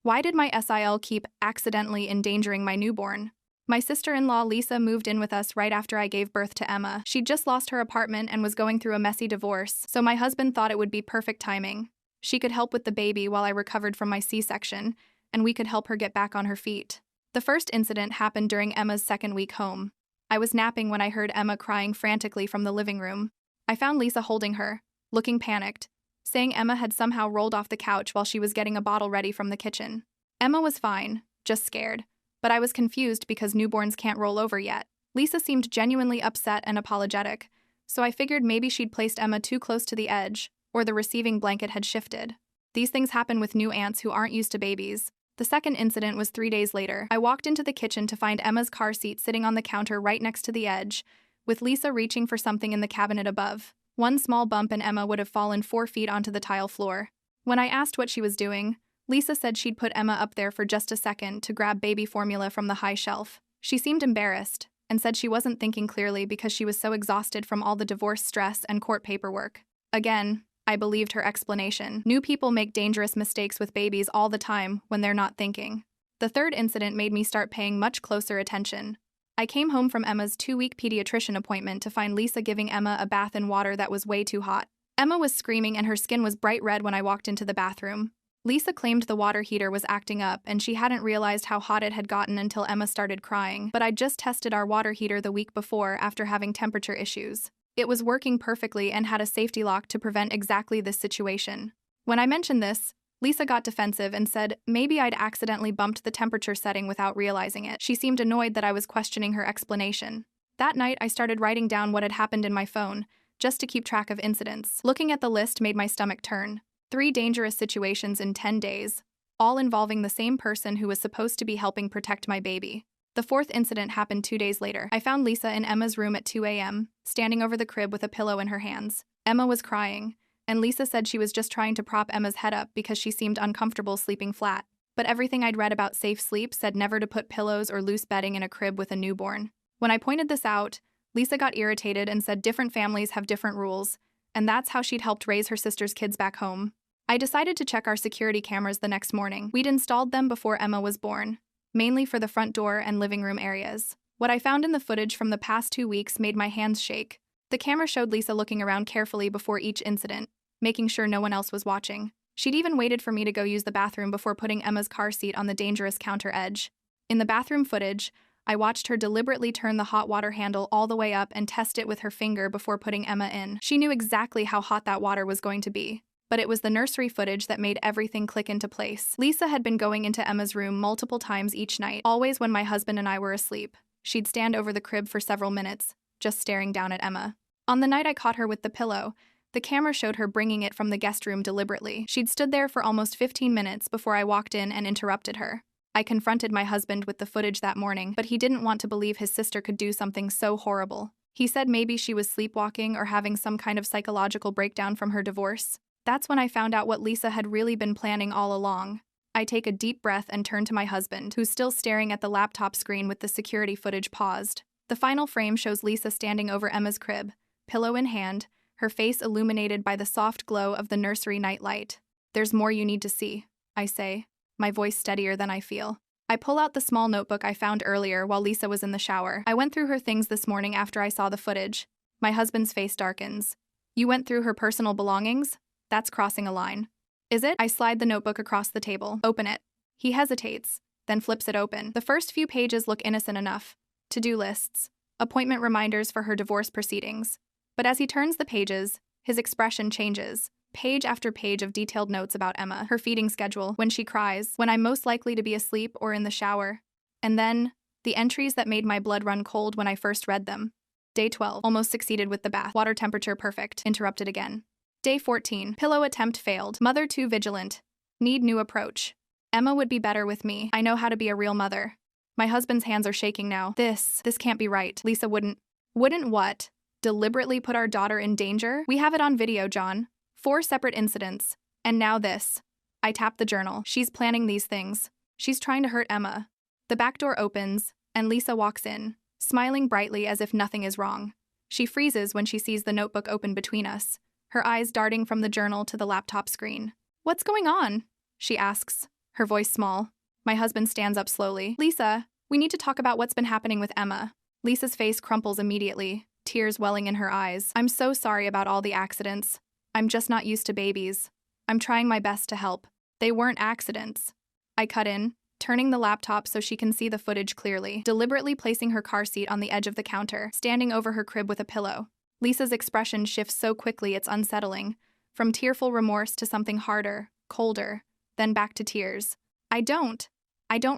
Why did my SIL keep accidentally endangering my newborn? My sister-in-law Lisa moved in with us right after I gave birth to Emma. She'd just lost her apartment and was going through a messy divorce, so my husband thought it would be perfect timing. She could help with the baby while I recovered from my C-section, and we could help her get back on her feet. The first incident happened during Emma's second week home. I was napping when I heard Emma crying frantically from the living room. I found Lisa holding her, looking panicked, saying Emma had somehow rolled off the couch while she was getting a bottle ready from the kitchen. Emma was fine, just scared, but I was confused because newborns can't roll over yet. Lisa seemed genuinely upset and apologetic, so I figured maybe she'd placed Emma too close to the edge, or the receiving blanket had shifted. These things happen with new aunts who aren't used to babies. The second incident was 3 days later. I walked into the kitchen to find Emma's car seat sitting on the counter right next to the edge, with Lisa reaching for something in the cabinet above. One small bump and Emma would have fallen 4 feet onto the tile floor. When I asked what she was doing, Lisa said she'd put Emma up there for just a second to grab baby formula from the high shelf. She seemed embarrassed and said she wasn't thinking clearly because she was so exhausted from all the divorce stress and court paperwork. Again, I believed her explanation. New people make dangerous mistakes with babies all the time when they're not thinking. The third incident made me start paying much closer attention. I came home from Emma's 2-week pediatrician appointment to find Lisa giving Emma a bath in water that was way too hot. Emma was screaming and her skin was bright red when I walked into the bathroom. Lisa claimed the water heater was acting up and she hadn't realized how hot it had gotten until Emma started crying, but I'd just tested our water heater the week before after having temperature issues. It was working perfectly and had a safety lock to prevent exactly this situation. When I mentioned this, Lisa got defensive and said maybe I'd accidentally bumped the temperature setting without realizing it. She seemed annoyed that I was questioning her explanation. That night, I started writing down what had happened in my phone, just to keep track of incidents. Looking at the list made my stomach turn. 3 dangerous situations in 10 days, all involving the same person who was supposed to be helping protect my baby. The fourth incident happened 2 days later. I found Lisa in Emma's room at 2 a.m., standing over the crib with a pillow in her hands. Emma was crying, and Lisa said she was just trying to prop Emma's head up because she seemed uncomfortable sleeping flat. But everything I'd read about safe sleep said never to put pillows or loose bedding in a crib with a newborn. When I pointed this out, Lisa got irritated and said different families have different rules, and that's how she'd helped raise her sister's kids back home. I decided to check our security cameras the next morning. We'd installed them before Emma was born, mainly for the front door and living room areas. What I found in the footage from the past 2 weeks made my hands shake. The camera showed Lisa looking around carefully before each incident, making sure no one else was watching. She'd even waited for me to go use the bathroom before putting Emma's car seat on the dangerous counter edge. In the bathroom footage, I watched her deliberately turn the hot water handle all the way up and test it with her finger before putting Emma in. She knew exactly how hot that water was going to be. But it was the nursery footage that made everything click into place. Lisa had been going into Emma's room multiple times each night, always when my husband and I were asleep. She'd stand over the crib for several minutes, just staring down at Emma. On the night I caught her with the pillow, the camera showed her bringing it from the guest room deliberately. She'd stood there for almost 15 minutes before I walked in and interrupted her. I confronted my husband with the footage that morning, but he didn't want to believe his sister could do something so horrible. He said maybe she was sleepwalking or having some kind of psychological breakdown from her divorce. That's when I found out what Lisa had really been planning all along. I take a deep breath and turn to my husband, who's still staring at the laptop screen with the security footage paused. The final frame shows Lisa standing over Emma's crib, pillow in hand, her face illuminated by the soft glow of the nursery nightlight. "There's more you need to see," I say, my voice steadier than I feel. I pull out the small notebook I found earlier while Lisa was in the shower. I went through her things this morning after I saw the footage. My husband's face darkens. "You went through her personal belongings? That's crossing a line." "Is it?" I slide the notebook across the table. "Open it." He hesitates, then flips it open. The first few pages look innocent enough. To-do lists, appointment reminders for her divorce proceedings. But as he turns the pages, his expression changes. Page after page of detailed notes about Emma, her feeding schedule, when she cries, when I'm most likely to be asleep or in the shower. And then, the entries that made my blood run cold when I first read them. Day 12, almost succeeded with the bath. Water temperature perfect. Interrupted again. Day 14, pillow attempt failed. Mother too vigilant. Need new approach. Emma would be better with me. I know how to be a real mother. My husband's hands are shaking now. This can't be right. Lisa wouldn't what? Deliberately put our daughter in danger? We have it on video, John. 4 separate incidents. And now this. I tap the journal. She's planning these things. She's trying to hurt Emma. The back door opens, and Lisa walks in, smiling brightly as if nothing is wrong. She freezes when she sees the notebook open between us, her eyes darting from the journal to the laptop screen. "What's going on?" she asks, her voice small. My husband stands up slowly. Lisa, we need to talk about what's been happening with Emma. Lisa's face crumples immediately, tears welling in her eyes. I'm so sorry about all the accidents. I'm just not used to babies. I'm trying my best to help. They weren't accidents. I cut in, turning the laptop so she can see the footage clearly, deliberately placing her car seat on the edge of the counter, standing over her crib with a pillow. Lisa's expression shifts so quickly it's unsettling, from tearful remorse to something harder, colder, then back to tears. I don't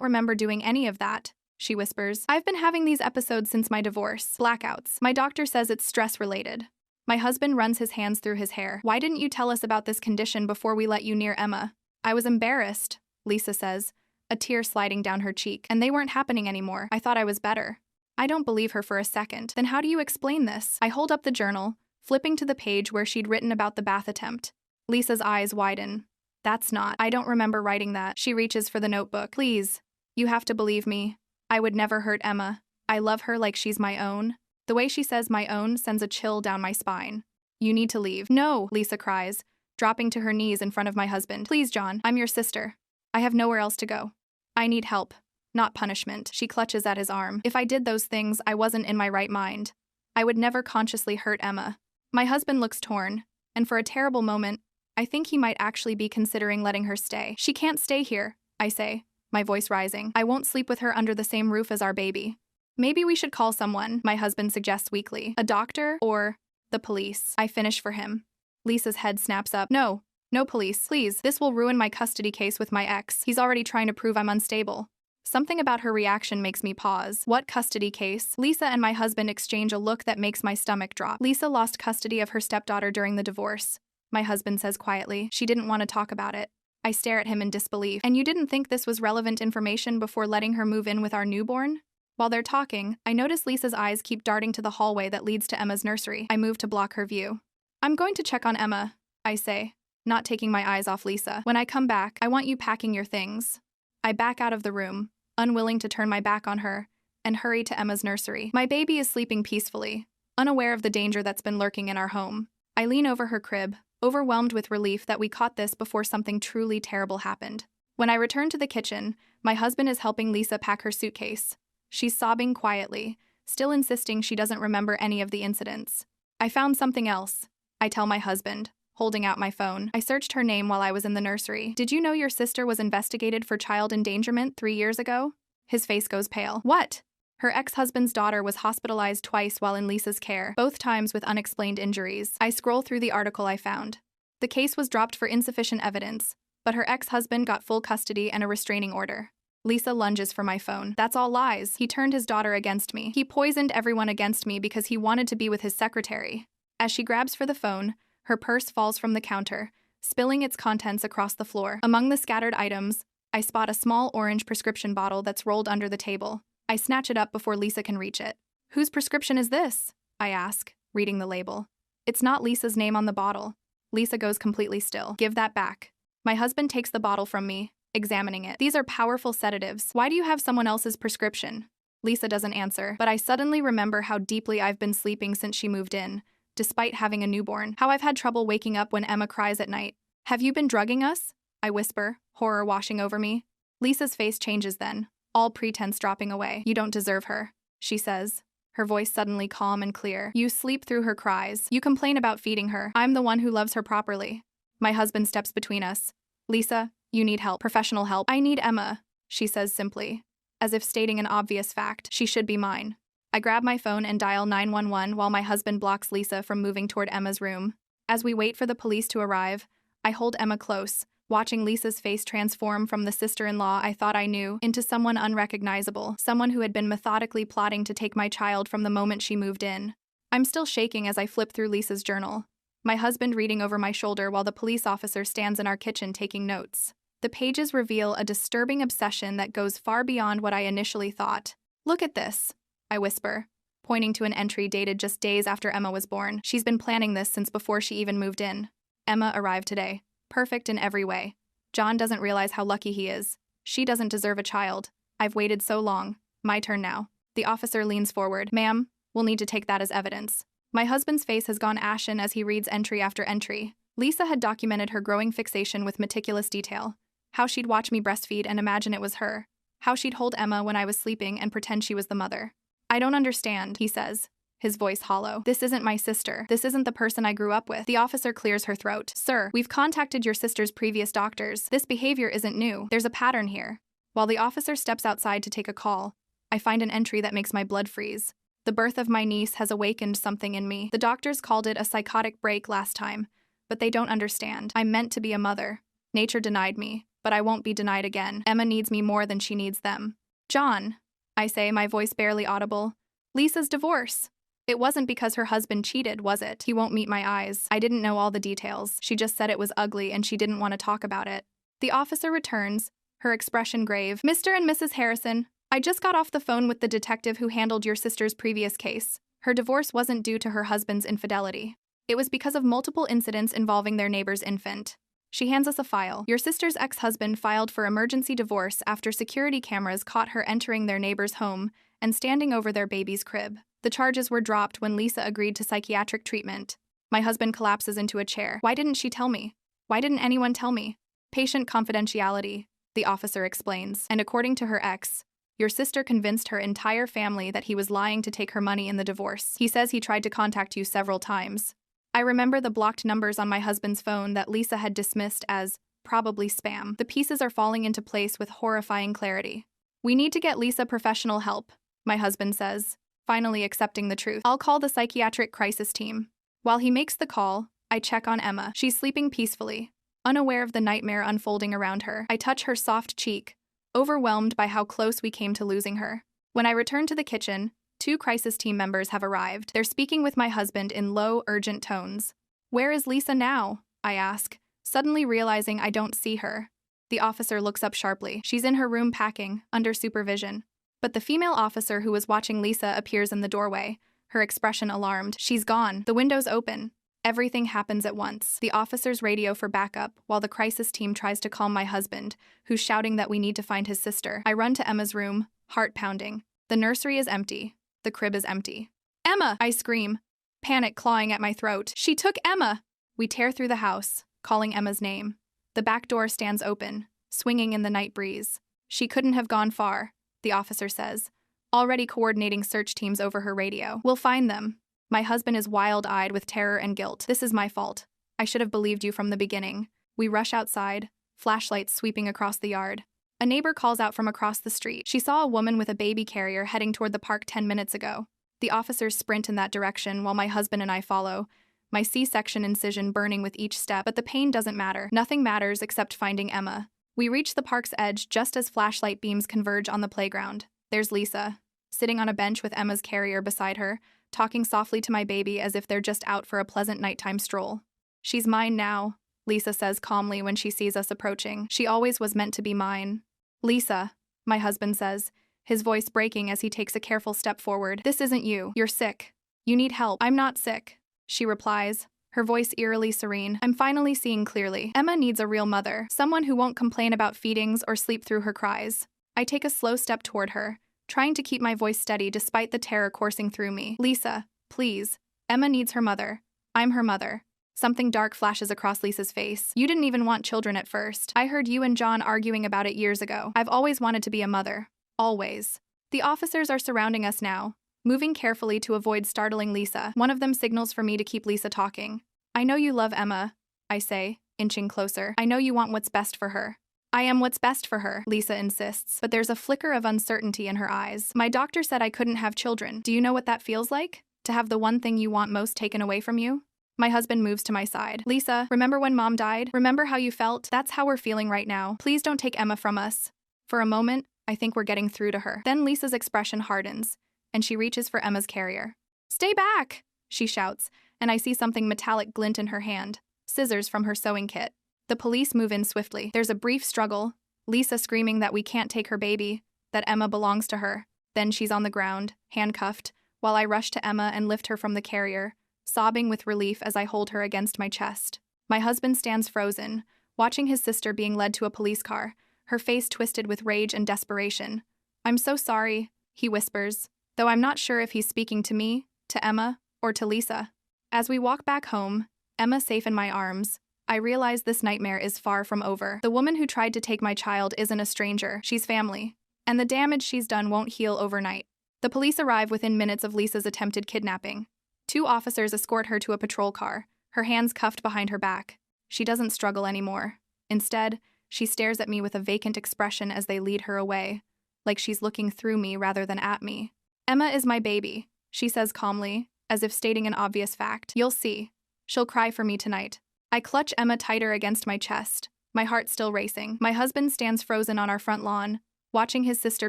remember doing any of that, she whispers. I've been having these episodes since my divorce, blackouts. My doctor says it's stress-related. My husband runs his hands through his hair. Why didn't you tell us about this condition before we let you near Emma? I was embarrassed, Lisa says, a tear sliding down her cheek, and they weren't happening anymore. I thought I was better. I don't believe her for a second. Then how do you explain this? I hold up the journal, flipping to the page where she'd written about the bath attempt. Lisa's eyes widen. I don't remember writing that. She reaches for the notebook. Please, you have to believe me. I would never hurt Emma. I love her like she's my own. The way she says my own sends a chill down my spine. You need to leave. No, Lisa cries, dropping to her knees in front of my husband. Please, John, I'm your sister. I have nowhere else to go. I need help, not punishment. She clutches at his arm. If I did those things, I wasn't in my right mind. I would never consciously hurt Emma. My husband looks torn, and for a terrible moment, I think he might actually be considering letting her stay. She can't stay here, I say, my voice rising. I won't sleep with her under the same roof as our baby. Maybe we should call someone, my husband suggests weakly. A doctor or the police. I finish for him. Lisa's head snaps up. No police, please. This will ruin my custody case with my ex. He's already trying to prove I'm unstable. Something about her reaction makes me pause. What custody case? Lisa and my husband exchange a look that makes my stomach drop. Lisa lost custody of her stepdaughter during the divorce, my husband says quietly. She didn't want to talk about it. I stare at him in disbelief. And you didn't think this was relevant information before letting her move in with our newborn? While they're talking, I notice Lisa's eyes keep darting to the hallway that leads to Emma's nursery. I move to block her view. I'm going to check on Emma, I say, not taking my eyes off Lisa. When I come back, I want you packing your things. I back out of the room, unwilling to turn my back on her, and hurry to Emma's nursery. My baby is sleeping peacefully, unaware of the danger that's been lurking in our home. I lean over her crib, overwhelmed with relief that we caught this before something truly terrible happened. When I return to the kitchen, my husband is helping Lisa pack her suitcase. She's sobbing quietly, still insisting she doesn't remember any of the incidents. I found something else, I tell my husband, holding out my phone. I searched her name while I was in the nursery. Did you know your sister was investigated for child endangerment 3 years ago? His face goes pale. What? Her ex-husband's daughter was hospitalized twice while in Lisa's care, both times with unexplained injuries. I scroll through the article I found. The case was dropped for insufficient evidence, but her ex-husband got full custody and a restraining order. Lisa lunges for my phone. That's all lies. He turned his daughter against me. He poisoned everyone against me because he wanted to be with his secretary. As she grabs for the phone, her purse falls from the counter, spilling its contents across the floor. Among the scattered items, I spot a small orange prescription bottle that's rolled under the table. I snatch it up before Lisa can reach it. Whose prescription is this? I ask, reading the label. It's not Lisa's name on the bottle. Lisa goes completely still. Give that back. My husband takes the bottle from me, examining it. These are powerful sedatives. Why do you have someone else's prescription? Lisa doesn't answer, but I suddenly remember how deeply I've been sleeping since she moved in, despite having a newborn. How I've had trouble waking up when Emma cries at night. Have you been drugging us? I whisper, horror washing over me. Lisa's face changes then, all pretense dropping away. You don't deserve her, she says, her voice suddenly calm and clear. You sleep through her cries. You complain about feeding her. I'm the one who loves her properly. My husband steps between us. Lisa, you need help, professional help. I need Emma, she says simply, as if stating an obvious fact. She should be mine. I grab my phone and dial 911 while my husband blocks Lisa from moving toward Emma's room. As we wait for the police to arrive, I hold Emma close, watching Lisa's face transform from the sister-in-law I thought I knew into someone unrecognizable, someone who had been methodically plotting to take my child from the moment she moved in. I'm still shaking as I flip through Lisa's journal, my husband reading over my shoulder while the police officer stands in our kitchen taking notes. The pages reveal a disturbing obsession that goes far beyond what I initially thought. Look at this, I whisper, pointing to an entry dated just days after Emma was born. She's been planning this since before she even moved in. Emma arrived today. Perfect in every way. John doesn't realize how lucky he is. She doesn't deserve a child. I've waited so long. My turn now. The officer leans forward. Ma'am, we'll need to take that as evidence. My husband's face has gone ashen as he reads entry after entry. Lisa had documented her growing fixation with meticulous detail, How she'd watch me breastfeed and imagine it was her. How she'd hold Emma when I was sleeping and pretend she was the mother. I don't understand, he says, his voice hollow. This isn't my sister. This isn't the person I grew up with. The officer clears her throat. Sir, we've contacted your sister's previous doctors. This behavior isn't new. There's a pattern here. While the officer steps outside to take a call, I find an entry that makes my blood freeze. The birth of my niece has awakened something in me. The doctors called it a psychotic break last time, but they don't understand. I'm meant to be a mother. Nature denied me, but I won't be denied again. Emma needs me more than she needs them. John, I say, my voice barely audible. Lisa's divorce. It wasn't because her husband cheated, was it? He won't meet my eyes. I didn't know all the details. She just said it was ugly and she didn't want to talk about it. The officer returns, her expression grave. Mr. and Mrs. Harrison, I just got off the phone with the detective who handled your sister's previous case. Her divorce wasn't due to her husband's infidelity. It was because of multiple incidents involving their neighbor's infant. She hands us a file. Your sister's ex-husband filed for emergency divorce after security cameras caught her entering their neighbor's home and standing over their baby's crib. The charges were dropped when Lisa agreed to psychiatric treatment. My husband collapses into a chair. Why didn't she tell me? Why didn't anyone tell me? Patient confidentiality, the officer explains. And according to her ex, your sister convinced her entire family that he was lying to take her money in the divorce. He says he tried to contact you several times. I remember the blocked numbers on my husband's phone that Lisa had dismissed as probably spam. The pieces are falling into place with horrifying clarity. We need to get Lisa professional help, my husband says, finally accepting the truth. I'll call the psychiatric crisis team. While he makes the call, I check on Emma. She's sleeping peacefully, unaware of the nightmare unfolding around her. I touch her soft cheek, overwhelmed by how close we came to losing her. When I return to the kitchen, 2 crisis team members have arrived. They're speaking with my husband in low, urgent tones. Where is Lisa now? I ask, suddenly realizing I don't see her. The officer looks up sharply. She's in her room packing, under supervision. But the female officer who was watching Lisa appears in the doorway, her expression alarmed. She's gone. The window's open. Everything happens at once. The officers radio for backup while the crisis team tries to calm my husband, who's shouting that we need to find his sister. I run to Emma's room, heart pounding. The nursery is empty. The crib is empty. Emma! I scream, panic clawing at my throat. She took Emma! We tear through the house, calling Emma's name. The back door stands open, swinging in the night breeze. She couldn't have gone far, the officer says, already coordinating search teams over her radio. We'll find them. My husband is wild-eyed with terror and guilt. This is my fault. I should have believed you from the beginning. We rush outside, flashlights sweeping across the yard. A neighbor calls out from across the street. She saw a woman with a baby carrier heading toward the park 10 minutes ago. The officers sprint in that direction while my husband and I follow, my C-section incision burning with each step, but the pain doesn't matter. Nothing matters except finding Emma. We reach the park's edge just as flashlight beams converge on the playground. There's Lisa, sitting on a bench with Emma's carrier beside her, talking softly to my baby as if they're just out for a pleasant nighttime stroll. She's mine now, Lisa says calmly when she sees us approaching. She always was meant to be mine. Lisa, my husband says, his voice breaking as he takes a careful step forward. This isn't you. You're sick. You need help. I'm not sick, she replies, her voice eerily serene. I'm finally seeing clearly. Emma needs a real mother, someone who won't complain about feedings or sleep through her cries. I take a slow step toward her, trying to keep my voice steady despite the terror coursing through me. Lisa, please. Emma needs her mother. I'm her mother. Something dark flashes across Lisa's face. You didn't even want children at first. I heard you and John arguing about it years ago. I've always wanted to be a mother. Always. The officers are surrounding us now, moving carefully to avoid startling Lisa. One of them signals for me to keep Lisa talking. I know you love Emma, I say, inching closer. I know you want what's best for her. I am what's best for her, Lisa insists, but there's a flicker of uncertainty in her eyes. My doctor said I couldn't have children. Do you know what that feels like? To have the one thing you want most taken away from you? My husband moves to my side. Lisa, remember when Mom died? Remember how you felt? That's how we're feeling right now. Please don't take Emma from us. For a moment, I think we're getting through to her. Then Lisa's expression hardens, and she reaches for Emma's carrier. Stay back, she shouts, and I see something metallic glint in her hand, scissors from her sewing kit. The police move in swiftly. There's a brief struggle, Lisa screaming that we can't take her baby, that Emma belongs to her. Then she's on the ground, handcuffed, while I rush to Emma and lift her from the carrier, sobbing with relief as I hold her against my chest. My husband stands frozen, watching his sister being led to a police car, her face twisted with rage and desperation. I'm so sorry, he whispers, though I'm not sure if he's speaking to me, to Emma, or to Lisa. As we walk back home, Emma safe in my arms, I realize this nightmare is far from over. The woman who tried to take my child isn't a stranger, she's family. And the damage she's done won't heal overnight. The police arrive within minutes of Lisa's attempted kidnapping. 2 officers escort her to a patrol car, her hands cuffed behind her back. She doesn't struggle anymore. Instead, she stares at me with a vacant expression as they lead her away, like she's looking through me rather than at me. Emma is my baby, she says calmly, as if stating an obvious fact. You'll see. She'll cry for me tonight. I clutch Emma tighter against my chest, my heart still racing. My husband stands frozen on our front lawn, watching his sister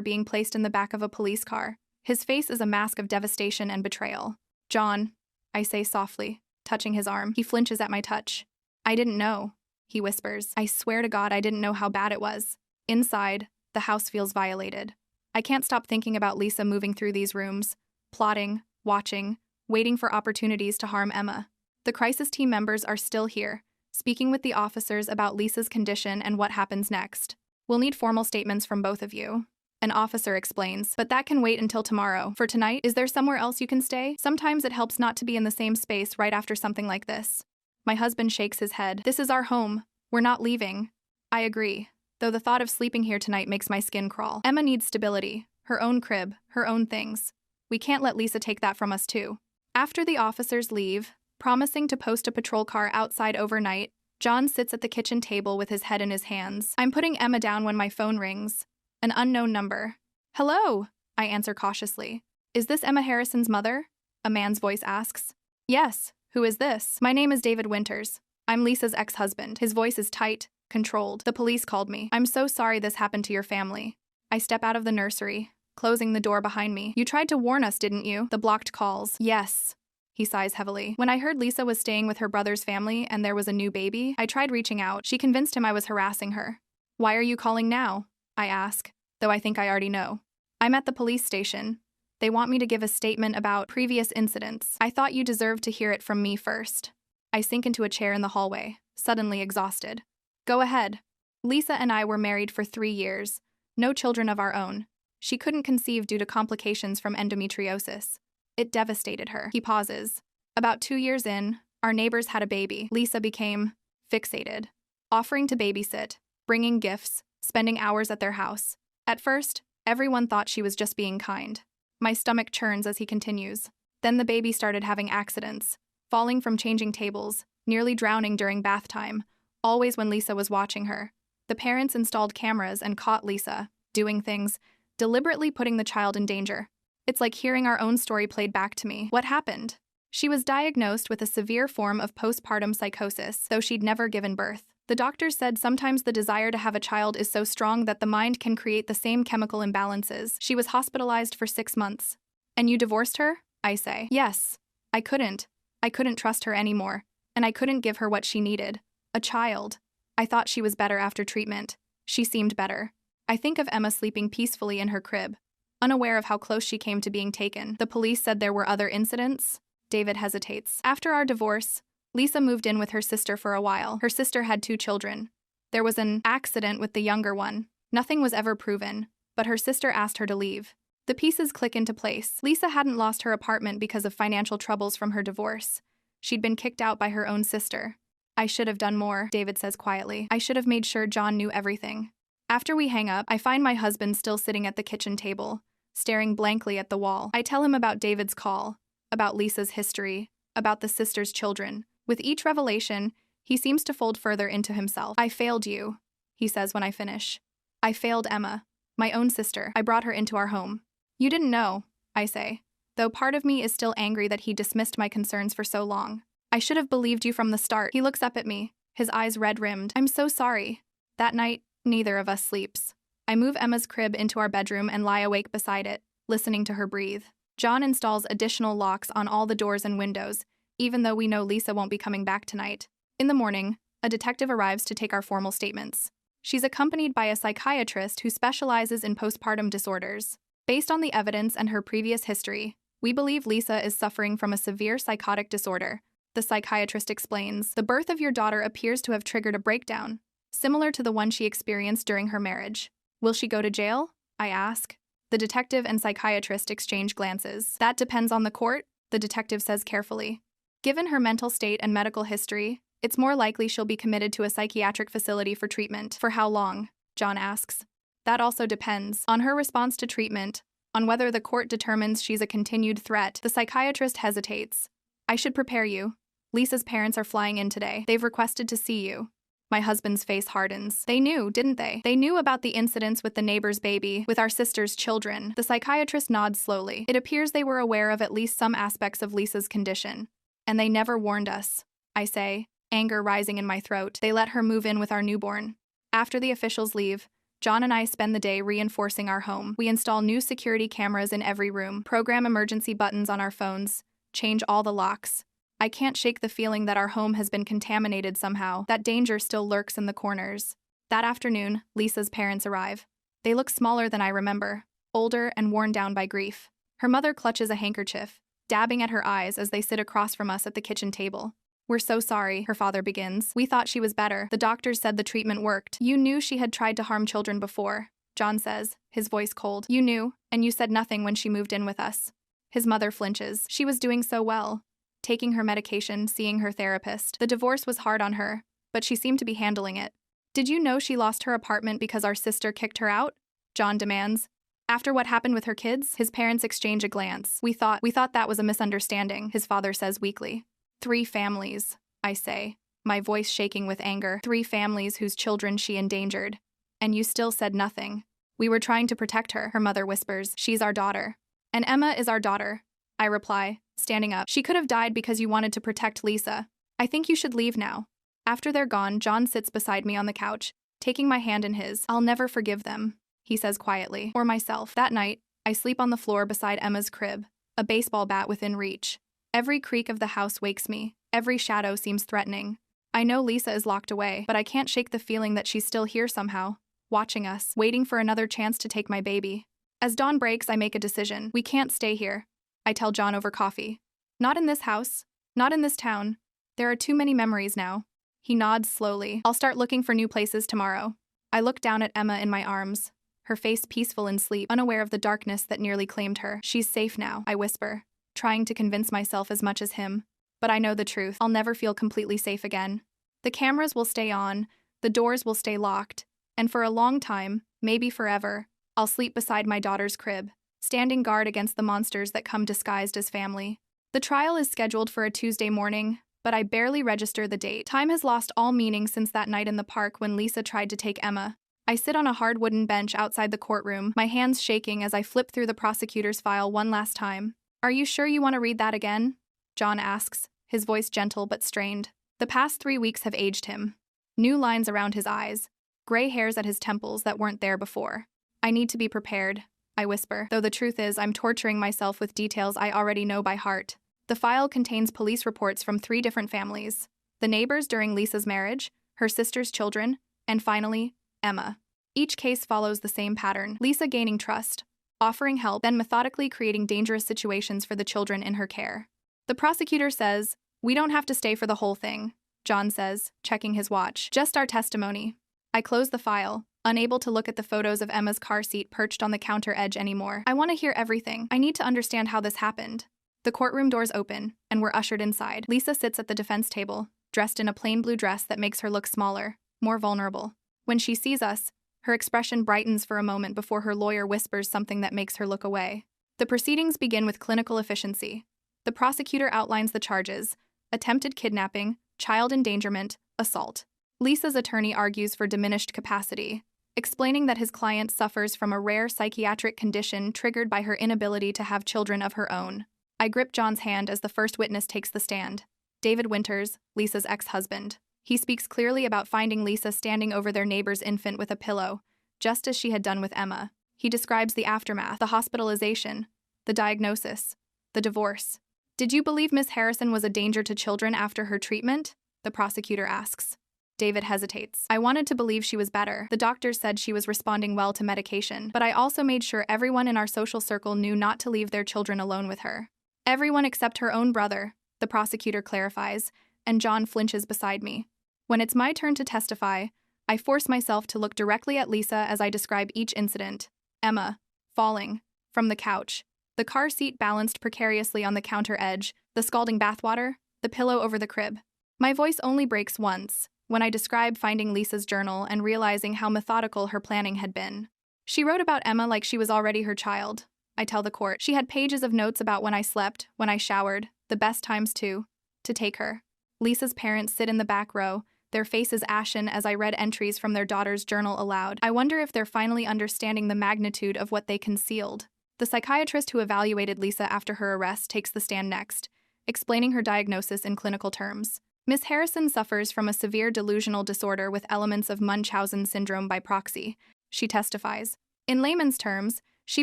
being placed in the back of a police car. His face is a mask of devastation and betrayal. John, I say softly, touching his arm. He flinches at my touch. I didn't know, he whispers. I swear to God I didn't know how bad it was. Inside, the house feels violated. I can't stop thinking about Lisa moving through these rooms, plotting, watching, waiting for opportunities to harm Emma. The crisis team members are still here, speaking with the officers about Lisa's condition and what happens next. We'll need formal statements from both of you. An officer explains, but that can wait until tomorrow. For tonight, is there somewhere else you can stay? Sometimes it helps not to be in the same space right after something like this. My husband shakes his head. This is our home. We're not leaving. I agree, though the thought of sleeping here tonight makes my skin crawl. Emma needs stability, her own crib, her own things. We can't let Lisa take that from us too. After the officers leave, promising to post a patrol car outside overnight, John sits at the kitchen table with his head in his hands. I'm putting Emma down when my phone rings. An unknown number. Hello, I answer cautiously. Is this Emma Harrison's mother? A man's voice asks. Yes, who is this? My name is David Winters. I'm Lisa's ex-husband. His voice is tight, controlled. The police called me. I'm so sorry this happened to your family. I step out of the nursery, closing the door behind me. You tried to warn us, didn't you? The blocked calls. Yes. He sighs heavily. When I heard Lisa was staying with her brother's family and there was a new baby, I tried reaching out. She convinced him I was harassing her. Why are you calling now? I ask, though I think I already know. I'm at the police station. They want me to give a statement about previous incidents. I thought you deserved to hear it from me first. I sink into a chair in the hallway, suddenly exhausted. Go ahead. Lisa and I were married for 3 years. No children of our own. She couldn't conceive due to complications from endometriosis. It devastated her. He pauses. About 2 years in, our neighbors had a baby. Lisa became fixated, offering to babysit, bringing gifts, spending hours at their house. At first, everyone thought she was just being kind. My stomach churns as he continues. Then the baby started having accidents, falling from changing tables, nearly drowning during bath time, always when Lisa was watching her. The parents installed cameras and caught Lisa doing things, deliberately putting the child in danger. It's like hearing our own story played back to me. What happened? She was diagnosed with a severe form of postpartum psychosis, though she'd never given birth. The doctors said sometimes the desire to have a child is so strong that the mind can create the same chemical imbalances. She was hospitalized for 6 months. And you divorced her? I say. Yes. I couldn't. I couldn't trust her anymore. And I couldn't give her what she needed. A child. I thought she was better after treatment. She seemed better. I think of Emma sleeping peacefully in her crib, unaware of how close she came to being taken. The police said there were other incidents. David hesitates. After our divorce, Lisa moved in with her sister for a while. Her sister had 2 children. There was an accident with the younger one. Nothing was ever proven, but her sister asked her to leave. The pieces click into place. Lisa hadn't lost her apartment because of financial troubles from her divorce. She'd been kicked out by her own sister. I should have done more, David says quietly. I should have made sure John knew everything. After we hang up, I find my husband still sitting at the kitchen table, staring blankly at the wall. I tell him about David's call, about Lisa's history, about the sister's children. With each revelation, he seems to fold further into himself. I failed you, he says when I finish. I failed Emma, my own sister. I brought her into our home. You didn't know, I say, though part of me is still angry that he dismissed my concerns for so long. I should have believed you from the start. He looks up at me, his eyes red-rimmed. I'm so sorry. That night, neither of us sleeps. I move Emma's crib into our bedroom and lie awake beside it, listening to her breathe. John installs additional locks on all the doors and windows, even though we know Lisa won't be coming back tonight. In the morning, a detective arrives to take our formal statements. She's accompanied by a psychiatrist who specializes in postpartum disorders. Based on the evidence and her previous history, we believe Lisa is suffering from a severe psychotic disorder. The psychiatrist explains, the birth of your daughter appears to have triggered a breakdown, similar to the one she experienced during her marriage. Will she go to jail? I ask. The detective and psychiatrist exchange glances. That depends on the court, the detective says carefully. Given her mental state and medical history, It's more likely she'll be committed to a psychiatric facility for treatment. For how long? John asks. That also depends on her response to treatment, on whether the court determines she's a continued threat. The psychiatrist hesitates. I should prepare you. Lisa's parents are flying in today. They've requested to see you. My husband's face hardens. They knew, didn't they? They knew about the incidents with the neighbor's baby, with our sister's children. The psychiatrist nods slowly. It appears they were aware of at least some aspects of Lisa's condition. And they never warned us, I say, anger rising in my throat. They let her move in with our newborn. After the officials leave, John and I spend the day reinforcing our home. We install new security cameras in every room, program emergency buttons on our phones, change all the locks. I can't shake the feeling that our home has been contaminated somehow, that danger still lurks in the corners. That afternoon, Lisa's parents arrive. They look smaller than I remember, older and worn down by grief. Her mother clutches a handkerchief, dabbing at her eyes as they sit across from us at the kitchen table. We're so sorry, her father begins. We thought she was better. The doctors said the treatment worked. You knew she had tried to harm children before, John says, his voice cold. You knew, and you said nothing when she moved in with us. His mother flinches. She was doing so well. Taking her medication, seeing her therapist. The divorce was hard on her, but she seemed to be handling it. Did you know she lost her apartment because our sister kicked her out? John demands. After what happened with her kids, his parents exchange a glance. We thought that was a misunderstanding, his father says weakly. 3 families, I say, my voice shaking with anger. 3 families whose children she endangered. And you still said nothing. We were trying to protect her, her mother whispers. She's our daughter. And Emma is our daughter, I reply, standing up. She could have died because you wanted to protect Lisa. I think you should leave now. After they're gone, John sits beside me on the couch, taking my hand in his. I'll never forgive them, he says quietly, or myself. That night, I sleep on the floor beside Emma's crib, a baseball bat within reach. Every creak of the house wakes me. Every shadow seems threatening. I know Lisa is locked away, but I can't shake the feeling that she's still here somehow, watching us, waiting for another chance to take my baby. As dawn breaks, I make a decision. We can't stay here, I tell John over coffee. Not in this house. Not in this town. There are too many memories now. He nods slowly. I'll start looking for new places tomorrow. I look down at Emma in my arms, her face peaceful in sleep, unaware of the darkness that nearly claimed her. She's safe now, I whisper, trying to convince myself as much as him. But I know the truth. I'll never feel completely safe again. The cameras will stay on, the doors will stay locked, and for a long time, maybe forever, I'll sleep beside my daughter's crib, standing guard against the monsters that come disguised as family. The trial is scheduled for a Tuesday morning, but I barely register the date. Time has lost all meaning since that night in the park when Lisa tried to take Emma. I sit on a hard wooden bench outside the courtroom, my hands shaking as I flip through the prosecutor's file one last time. Are you sure you want to read that again? John asks, his voice gentle but strained. The past 3 weeks have aged him. New lines around his eyes, gray hairs at his temples that weren't there before. I need to be prepared, I whisper, though the truth is I'm torturing myself with details I already know by heart. The file contains police reports from 3 different families: the neighbors during Lisa's marriage, her sister's children, and finally, Emma. Each case follows the same pattern: Lisa gaining trust, offering help, then methodically creating dangerous situations for the children in her care. The prosecutor says, "We don't have to stay for the whole thing," John says, checking his watch. "Just our testimony." I close the file, unable to look at the photos of Emma's car seat perched on the counter edge anymore. I want to hear everything. I need to understand how this happened. The courtroom doors open, and we're ushered inside. Lisa sits at the defense table, dressed in a plain blue dress that makes her look smaller, more vulnerable. When she sees us, her expression brightens for a moment before her lawyer whispers something that makes her look away. The proceedings begin with clinical efficiency. The prosecutor outlines the charges: attempted kidnapping, child endangerment, assault. Lisa's attorney argues for diminished capacity, explaining that his client suffers from a rare psychiatric condition triggered by her inability to have children of her own. I grip John's hand as the first witness takes the stand: David Winters, Lisa's ex-husband. He speaks clearly about finding Lisa standing over their neighbor's infant with a pillow, just as she had done with Emma. He describes the aftermath, the hospitalization, the diagnosis, the divorce. "Did you believe Miss Harrison was a danger to children after her treatment?" the prosecutor asks. David hesitates. "I wanted to believe she was better. The doctors said she was responding well to medication, but I also made sure everyone in our social circle knew not to leave their children alone with her." "Everyone except her own brother," the prosecutor clarifies, and John flinches beside me. When it's my turn to testify, I force myself to look directly at Lisa as I describe each incident. Emma, falling from the couch, the car seat balanced precariously on the counter edge, the scalding bathwater, the pillow over the crib. My voice only breaks once, when I describe finding Lisa's journal and realizing how methodical her planning had been. She wrote about Emma like she was already her child, I tell the court. She had pages of notes about when I slept, when I showered, the best times too, to take her. Lisa's parents sit in the back row, their faces ashen as I read entries from their daughter's journal aloud. I wonder if they're finally understanding the magnitude of what they concealed. The psychiatrist who evaluated Lisa after her arrest takes the stand next, explaining her diagnosis in clinical terms. Miss Harrison suffers from a severe delusional disorder with elements of Munchausen syndrome by proxy, she testifies. In layman's terms, she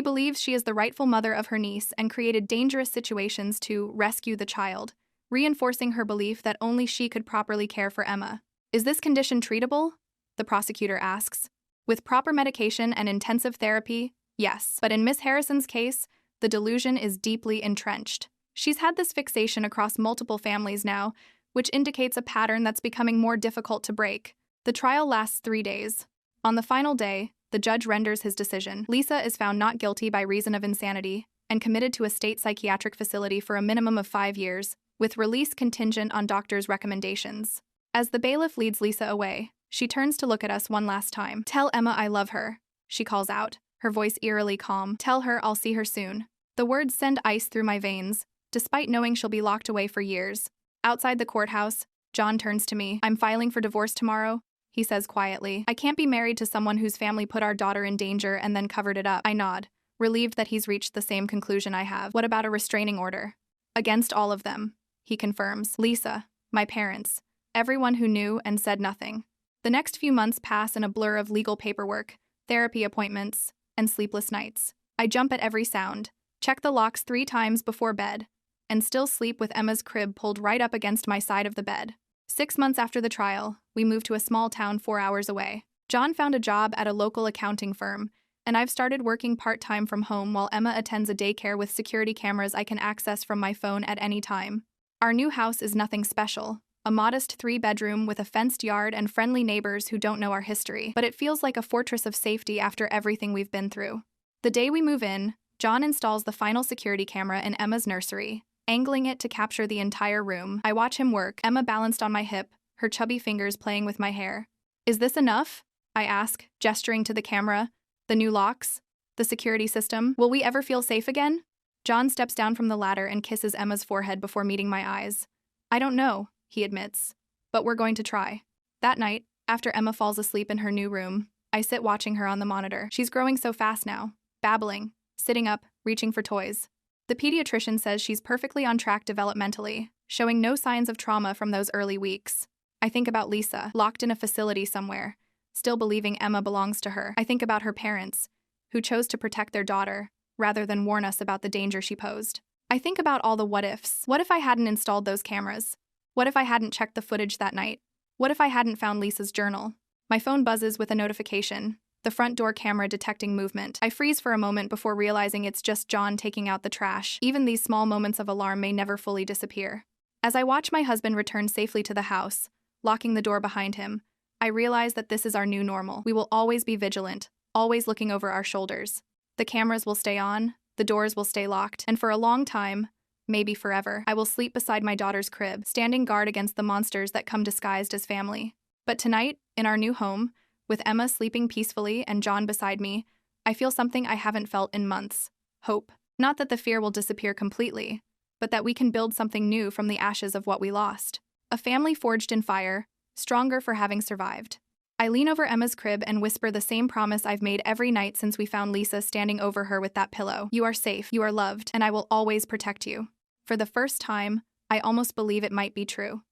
believes she is the rightful mother of her niece and created dangerous situations to rescue the child, reinforcing her belief that only she could properly care for Emma. Is this condition treatable? The prosecutor asks. With proper medication and intensive therapy, yes. But in Miss Harrison's case, the delusion is deeply entrenched. She's had this fixation across multiple families now, which indicates a pattern that's becoming more difficult to break. The trial lasts 3 days. On the final day, the judge renders his decision. Lisa is found not guilty by reason of insanity and committed to a state psychiatric facility for a minimum of 5 years, with release contingent on doctors' recommendations. As the bailiff leads Lisa away, she turns to look at us one last time. "Tell Emma I love her," she calls out, her voice eerily calm. "Tell her I'll see her soon." The words send ice through my veins, despite knowing she'll be locked away for years. Outside the courthouse, John turns to me. "I'm filing for divorce tomorrow," he says quietly. "I can't be married to someone whose family put our daughter in danger and then covered it up." I nod, relieved that he's reached the same conclusion I have. "What about a restraining order?" "Against all of them," he confirms. "Lisa, my parents, everyone who knew and said nothing." The next few months pass in a blur of legal paperwork, therapy appointments, and sleepless nights. I jump at every sound, check the locks 3 times before bed, and still sleep with Emma's crib pulled right up against my side of the bed. 6 months after the trial, we moved to a small town 4 hours away. John found a job at a local accounting firm, and I've started working part-time from home while Emma attends a daycare with security cameras I can access from my phone at any time. Our new house is nothing special, a modest 3-bedroom with a fenced yard and friendly neighbors who don't know our history, but it feels like a fortress of safety after everything we've been through. The day we move in, John installs the final security camera in Emma's nursery, angling it to capture the entire room. I watch him work, Emma balanced on my hip, her chubby fingers playing with my hair. "Is this enough?" I ask, gesturing to the camera. "The new locks? The security system? Will we ever feel safe again?" John steps down from the ladder and kisses Emma's forehead before meeting my eyes. "I don't know," he admits, "but we're going to try." That night, after Emma falls asleep in her new room, I sit watching her on the monitor. She's growing so fast now, babbling, sitting up, reaching for toys. The pediatrician says she's perfectly on track developmentally, showing no signs of trauma from those early weeks. I think about Lisa, locked in a facility somewhere, still believing Emma belongs to her. I think about her parents, who chose to protect their daughter, rather than warn us about the danger she posed. I think about all the what-ifs. What if I hadn't installed those cameras? What if I hadn't checked the footage that night? What if I hadn't found Lisa's journal? My phone buzzes with a notification, the front door camera detecting movement. I freeze for a moment before realizing it's just John taking out the trash. Even these small moments of alarm may never fully disappear. As I watch my husband return safely to the house, locking the door behind him, I realize that this is our new normal. We will always be vigilant, always looking over our shoulders. The cameras will stay on, the doors will stay locked, and for a long time, maybe forever, I will sleep beside my daughter's crib, standing guard against the monsters that come disguised as family. But tonight, in our new home, with Emma sleeping peacefully and John beside me, I feel something I haven't felt in months. Hope. Not that the fear will disappear completely, but that we can build something new from the ashes of what we lost. A family forged in fire, stronger for having survived. I lean over Emma's crib and whisper the same promise I've made every night since we found Lisa standing over her with that pillow. "You are safe, you are loved, and I will always protect you." For the first time, I almost believe it might be true.